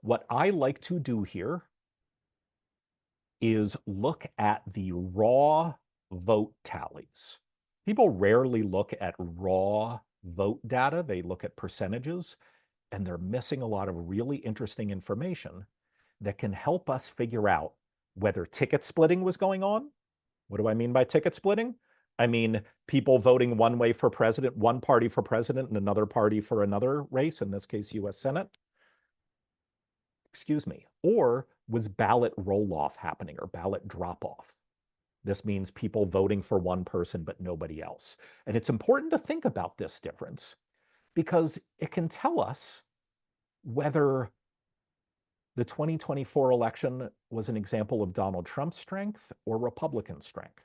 What I like to do here is look at the raw vote tallies. People rarely look at raw vote data. They look at percentages, and they're missing a lot of really interesting information that can help us figure out whether ticket splitting was going on. What do I mean by ticket splitting? I mean people voting one way for president, one party for president, and another party for another race, in this case, US Senate. Excuse me. Or was ballot roll-off happening or ballot drop-off? This means people voting for one person but nobody else. And it's important to think about this difference because it can tell us whether the 2024 election was an example of Donald Trump's strength or Republican strength.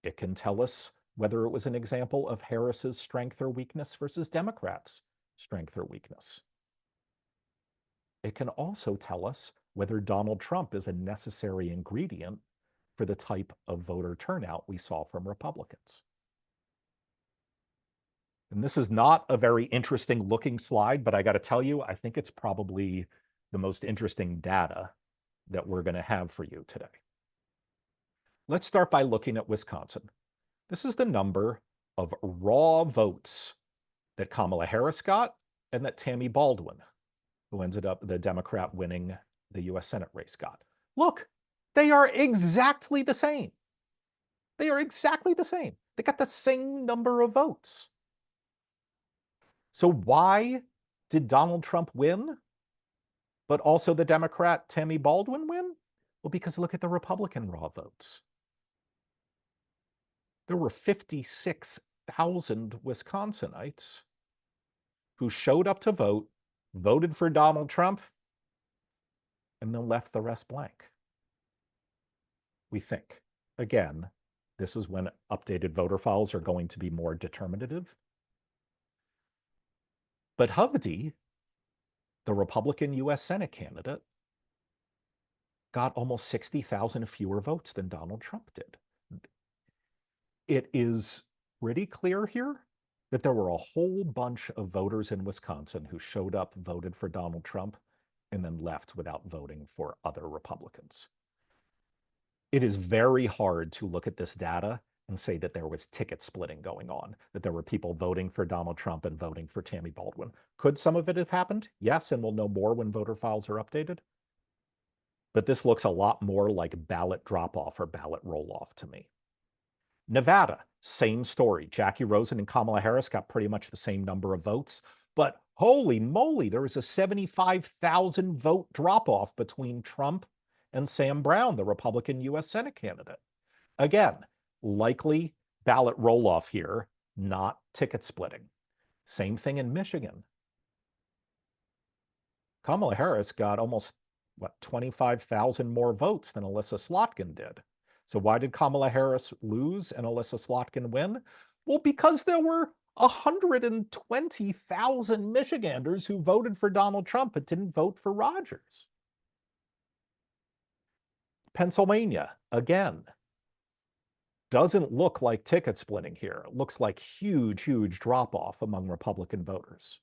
It can tell us whether it was an example of Harris's strength or weakness versus Democrats' strength or weakness. It can also tell us whether Donald Trump is a necessary ingredient for the type of voter turnout we saw from Republicans. And this is not a very interesting looking slide, but I got to tell you, I think it's probably the most interesting data that we're going to have for you today. Let's start by looking at Wisconsin. This is the number of raw votes that Kamala Harris got and that Tammy Baldwin, who ended up the Democrat winning the US Senate race, got. Look, they are exactly the same. They are exactly the same. They got the same number of votes. So why did Donald Trump win, but also the Democrat Tammy Baldwin win? Well, because look at the Republican raw votes. There were 56,000 Wisconsinites who showed up to vote, voted for Donald Trump, and then left the rest blank. We think. Again, this is when updated voter files are going to be more determinative. But Hovde, the Republican US Senate candidate, got almost 60,000 fewer votes than Donald Trump did. It is pretty clear here that there were a whole bunch of voters in Wisconsin who showed up, voted for Donald Trump, and then left without voting for other Republicans. It is very hard to look at this data and say that there was ticket splitting going on, that there were people voting for Donald Trump and voting for Tammy Baldwin. Could some of it have happened? Yes, and we'll know more when voter files are updated. But this looks a lot more like ballot drop-off or ballot roll-off to me. Nevada, same story. Jackie Rosen and Kamala Harris got pretty much the same number of votes, but holy moly, there was a 75,000 vote drop-off between Trump and Sam Brown, the Republican US Senate candidate. Again, likely ballot roll-off here, not ticket splitting. Same thing in Michigan. Kamala Harris got almost, 25,000 more votes than Alyssa Slotkin did. So why did Kamala Harris lose and Alyssa Slotkin win? Well, because there were 120,000 Michiganders who voted for Donald Trump but didn't vote for Rogers. Pennsylvania, again, doesn't look like ticket splitting here. It looks like huge, huge drop-off among Republican voters.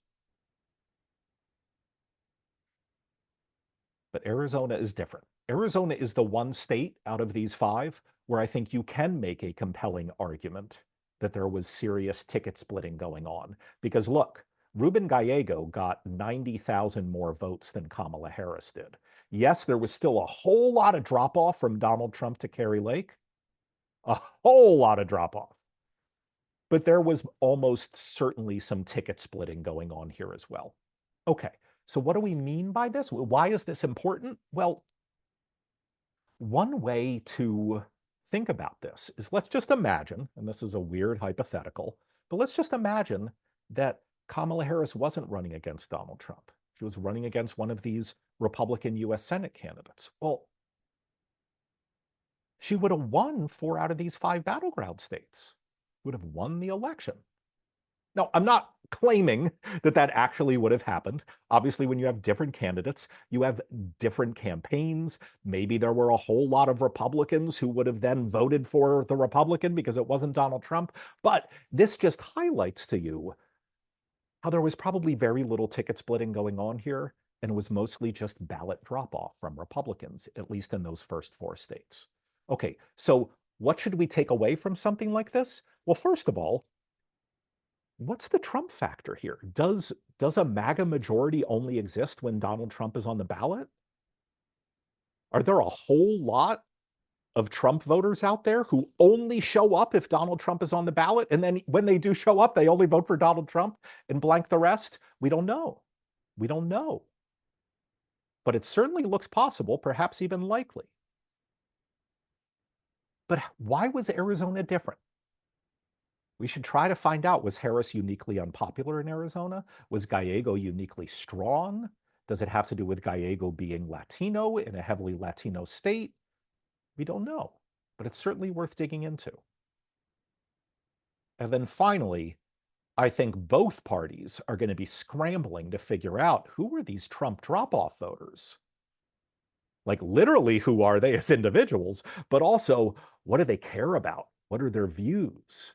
But Arizona is different. Arizona is the one state out of these five where I think you can make a compelling argument that there was serious ticket splitting going on. Because look, Ruben Gallego got 90,000 more votes than Kamala Harris did. Yes, there was still a whole lot of drop-off from Donald Trump to Kari Lake. A whole lot of drop-off. But there was almost certainly some ticket splitting going on here as well. Okay, so what do we mean by this? Why is this important? Well, one way to think about this is let's just imagine, and this is a weird hypothetical, but let's just imagine that Kamala Harris wasn't running against Donald Trump. She was running against one of these Republican US Senate candidates. Well, she would have won 4 out of these 5 battleground states. Would have won the election. Now, I'm not claiming that that actually would have happened. Obviously, when you have different candidates, you have different campaigns. Maybe there were a whole lot of Republicans who would have then voted for the Republican because it wasn't Donald Trump. But this just highlights to you how there was probably very little ticket splitting going on here and it was mostly just ballot drop-off from Republicans, at least in those first 4 states. Okay, so what should we take away from something like this? Well, first of all, what's the Trump factor here? Does a MAGA majority only exist when Donald Trump is on the ballot? Are there a whole lot of Trump voters out there who only show up if Donald Trump is on the ballot, and then when they do show up, they only vote for Donald Trump and blank the rest? We don't know. We don't know. But it certainly looks possible, perhaps even likely. But why was Arizona different? We should try to find out, was Harris uniquely unpopular in Arizona? Was Gallego uniquely strong? Does it have to do with Gallego being Latino in a heavily Latino state? We don't know, but it's certainly worth digging into. And then finally, I think both parties are going to be scrambling to figure out, who were these Trump drop-off voters? Like, literally, who are they as individuals, but also, what do they care about? What are their views?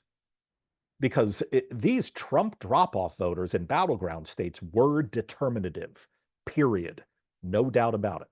Because these Trump drop-off voters in battleground states were determinative, period. No doubt about it.